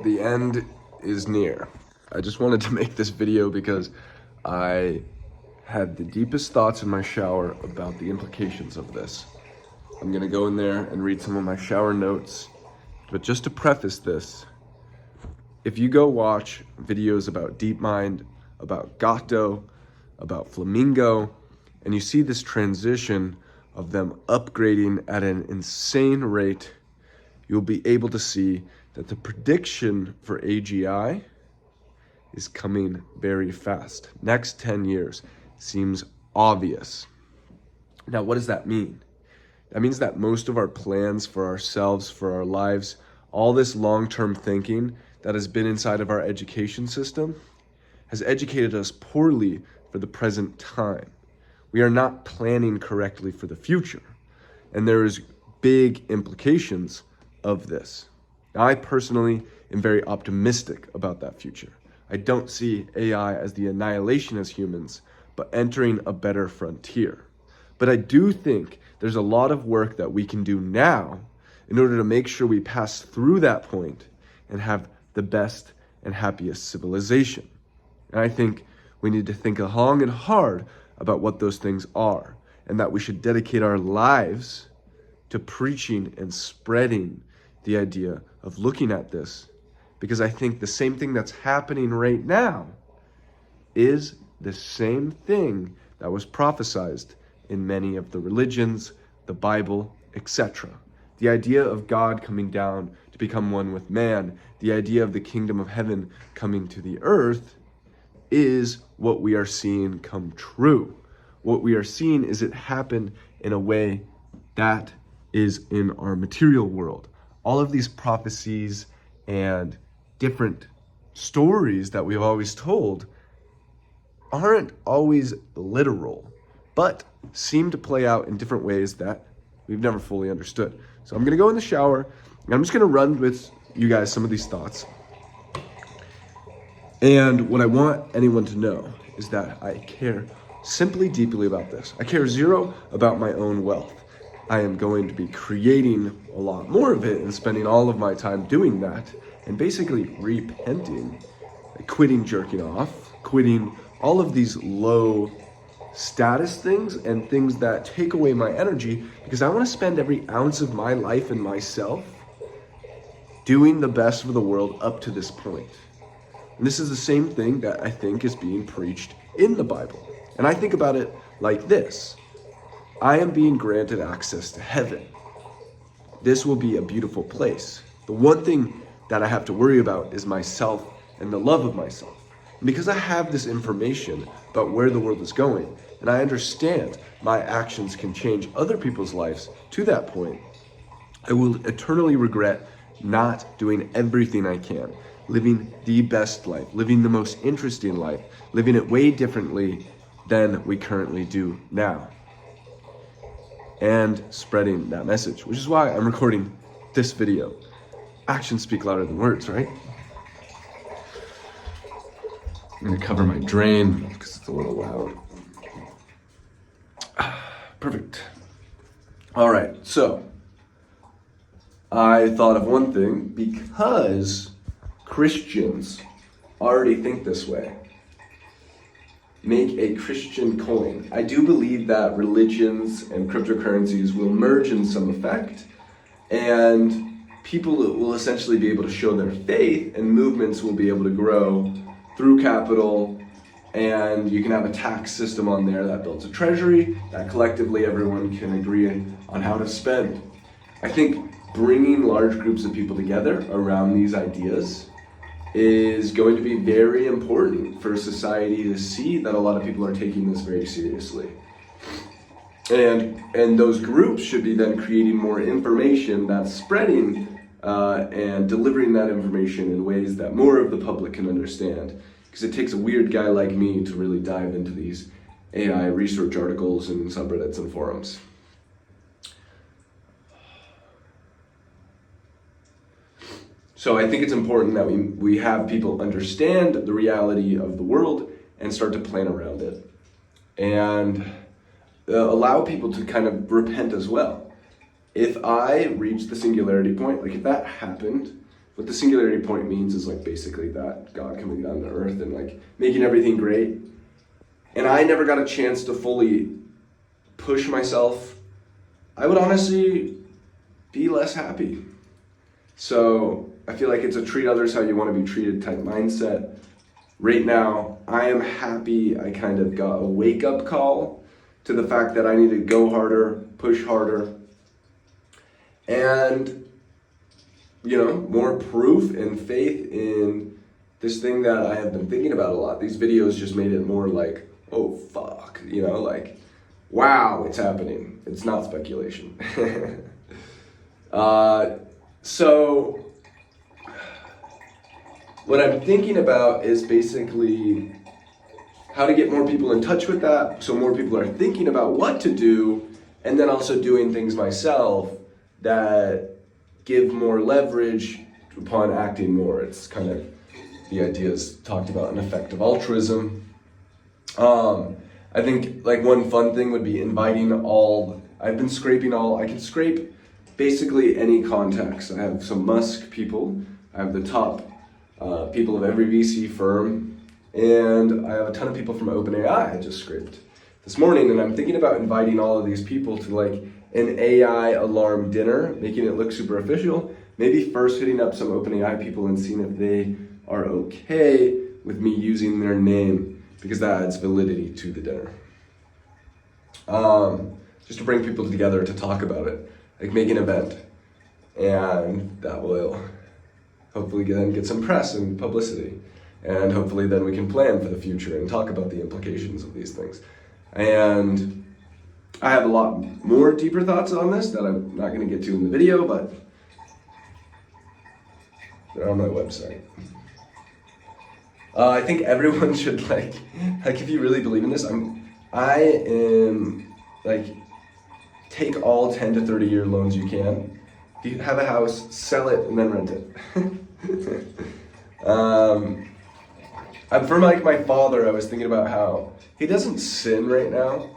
the end is near. I just wanted to make this video because I had the deepest thoughts in my shower about the implications of this. I'm gonna go in there and read some of my shower notes, but just to preface this, if you go watch videos about Deepmind, about GATO, about Flamingo, and you see this transition of them upgrading at an insane rate, you'll be able to see that the prediction for AGI is coming very fast. Next 10 years seems obvious. Now, what does that mean? That means that most of our plans for ourselves, for our lives, all this long-term thinking that has been inside of our education system has educated us poorly for the present time. We are not planning correctly for the future, and there is big implications of this. I personally am very optimistic about that future. I don't see AI as the annihilation as humans, but entering a better frontier. But I do think there's a lot of work that we can do now in order to make sure we pass through that point and have the best and happiest civilization. And I think we need to think long and hard about what those things are, and that we should dedicate our lives to preaching and spreading the idea of looking at this, because I think the same thing that's happening right now is the same thing that was prophesied in many of the religions, the Bible, etc. The idea of God coming down to become one with man, the idea of the kingdom of heaven coming to the earth, is what we are seeing come true. What we are seeing is it happen in a way that is in our material world. All of these prophecies and different stories that we've always told aren't always literal, but seem to play out in different ways that we've never fully understood. So I'm gonna go in the shower, and I'm just gonna run with you guys some of these thoughts. And what I want anyone to know is that I care simply deeply about this. I care zero about my own wealth. I am going to be creating a lot more of it and spending all of my time doing that and basically repenting, quitting jerking off, quitting all of these low status things and things that take away my energy, because I want to spend every ounce of my life and myself doing the best for the world up to this point. And this is the same thing that I think is being preached in the Bible. And I think about it like this. I am being granted access to heaven. This will be a beautiful place. The one thing that I have to worry about is myself and the love of myself. And because I have this information about where the world is going, and I understand my actions can change other people's lives to that point, I will eternally regret not doing everything I can, living the best life, living the most interesting life, living it way differently than we currently do now, and spreading that message, which is why I'm recording this video. Actions speak louder than words, right? I'm gonna cover my drain because it's a little loud. Perfect. All right, so I thought of one thing, because Christians already think this way. Make a Christian coin. I do believe that religions and cryptocurrencies will merge in some effect, and people will essentially be able to show their faith, and movements will be able to grow through capital, and you can have a tax system on there that builds a treasury that collectively everyone can agree on how to spend. I think bringing large groups of people together around these ideas is going to be very important for society to see that a lot of people are taking this very seriously. And those groups should be then creating more information that's spreading and delivering that information in ways that more of the public can understand. Because it takes a weird guy like me to really dive into these AI research articles and subreddits and forums. So I think it's important that we have people understand the reality of the world and start to plan around it. And allow people to kind of repent as well. If I reach the singularity point, like if that happened, what the singularity point means is like basically that God coming down to earth and like making everything great. And I never got a chance to fully push myself. I would honestly be less happy. So I feel like it's a treat others how you want to be treated type mindset. Right now, I am happy I kind of got a wake-up call to the fact that I need to go harder, push harder, and, you know, more proof and faith in this thing that I have been thinking about a lot. These videos just made it more like, oh, fuck, you know, like, wow, it's happening. It's not speculation. So what I'm thinking about is basically how to get more people in touch with that, so more people are thinking about what to do, and then also doing things myself that give more leverage upon acting more. It's kind of the ideas talked about in effective altruism. I think like one fun thing would be inviting I can scrape basically any contacts. I have some Musk people, I have the top people of every VC firm, and I have a ton of people from OpenAI I just scraped this morning, and I'm thinking about inviting all of these people to like an AI alarm dinner, making it look super official, maybe first hitting up some OpenAI people and seeing if they are okay with me using their name, because that adds validity to the dinner. Just to bring people together to talk about it, like make an event, and that will hopefully then get some press and publicity, and hopefully then we can plan for the future and talk about the implications of these things. And I have a lot more deeper thoughts on this that I'm not going to get to in the video, but they're on my website. I think everyone should like if you really believe in this, I am like, take all 10 to 30 year loans you can. If you have a house, sell it and then rent it. For like my father, I was thinking about how he doesn't sin right now,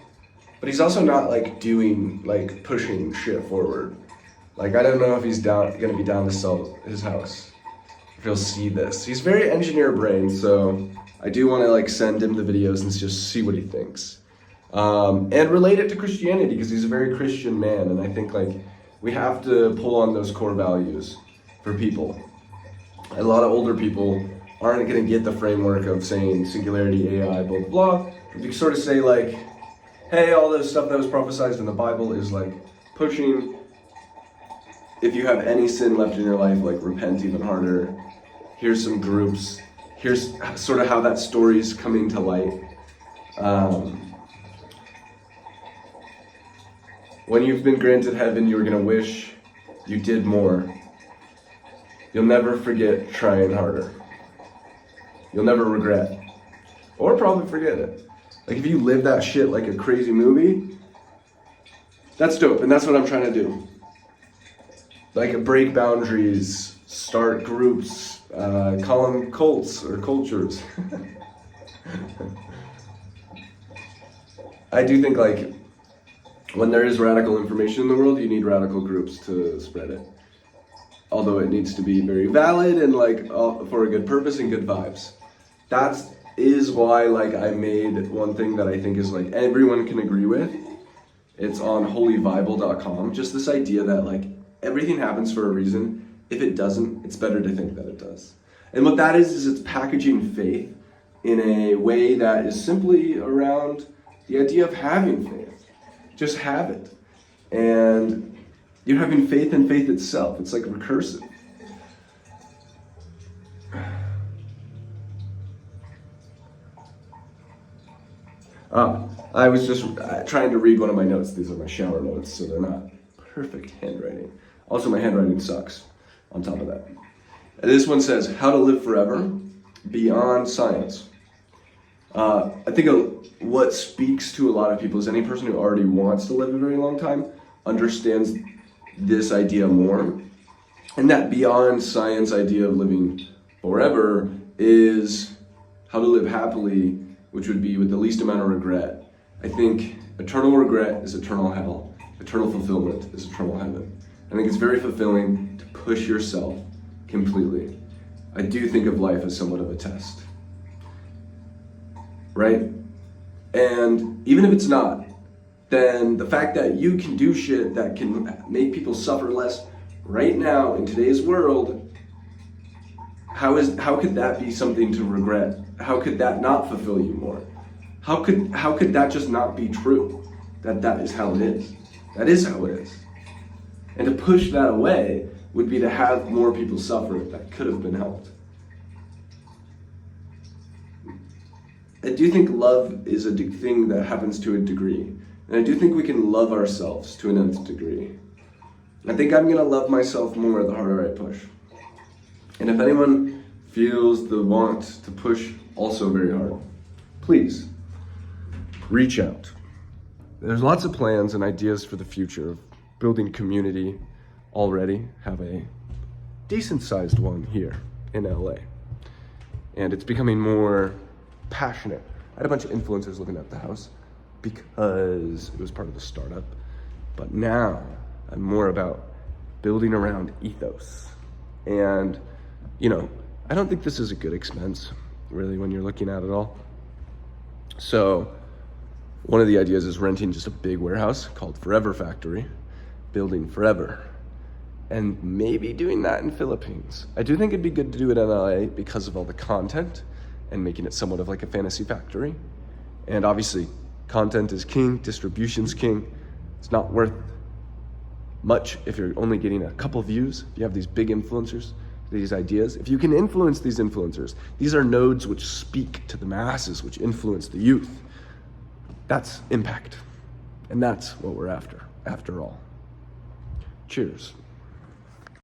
but he's also not like pushing shit forward. Like, I don't know if he's gonna be down to sell his house, if he'll see this. He's very engineer brain, so I do want to like send him the videos and just see what he thinks. And relate it to Christianity, because he's a very Christian man, and I think like we have to pull on those core values for people. A lot of older people aren't going to get the framework of saying singularity, AI, blah, blah, blah. You can sort of say like, hey, all this stuff that was prophesied in the Bible is like pushing, if you have any sin left in your life, like repent even harder. Here's some groups. Here's sort of how that story's coming to light. When you've been granted heaven, you're going to wish you did more. You'll never forget trying harder. You'll never regret. Or probably forget it. Like if you live that shit like a crazy movie, that's dope, and that's what I'm trying to do. Like break boundaries, start groups, call them cults or cultures. I do think like when there is radical information in the world, you need radical groups to spread it. Although it needs to be very valid and like for a good purpose and good vibes. That is why like I made one thing that I think is like everyone can agree with. It's on holybible.com. Just this idea that like everything happens for a reason. If it doesn't, it's better to think that it does. And what that is it's packaging faith in a way that is simply around the idea of having faith. Just have it. And you're having faith in faith itself. It's like recursive. I was just trying to read one of my notes. These are my shower notes, so they're not perfect handwriting. Also, my handwriting sucks on top of that. And this one says, how to live forever beyond science. I think what speaks to a lot of people is any person who already wants to live a very long time understands this idea more. And that beyond science idea of living forever is how to live happily, which would be with the least amount of regret. I think eternal regret is eternal hell. Eternal fulfillment is eternal heaven. I think it's very fulfilling to push yourself completely. I do think of life as somewhat of a test, right? And even if it's not, then the fact that you can do shit that can make people suffer less right now in today's world, how could that be something to regret? How could that not fulfill you more? How could that just not be true? That is how it is. That is how it is. And to push that away would be to have more people suffer that could have been helped. I do think love is a thing that happens to a degree. And I do think we can love ourselves to an nth degree. I think I'm gonna love myself more the harder I push. And if anyone feels the want to push also very hard, please reach out. There's lots of plans and ideas for the future of building community already. Have a decent sized one here in LA. And it's becoming more passionate. I had a bunch of influencers looking at the house because it was part of the startup. But now I'm more about building around ethos. And, I don't think this is a good expense, really, when you're looking at it all. So one of the ideas is renting just a big warehouse called Forever Factory, building forever, and maybe doing that in Philippines. I do think it'd be good to do it in LA because of all the content and making it somewhat of like a fantasy factory. And obviously, content is king, distribution's king. It's not worth much if you're only getting a couple views. If you have these big influencers, these ideas, if you can influence these influencers, these are nodes which speak to the masses, which influence the youth. That's impact. And that's what we're after all. Cheers.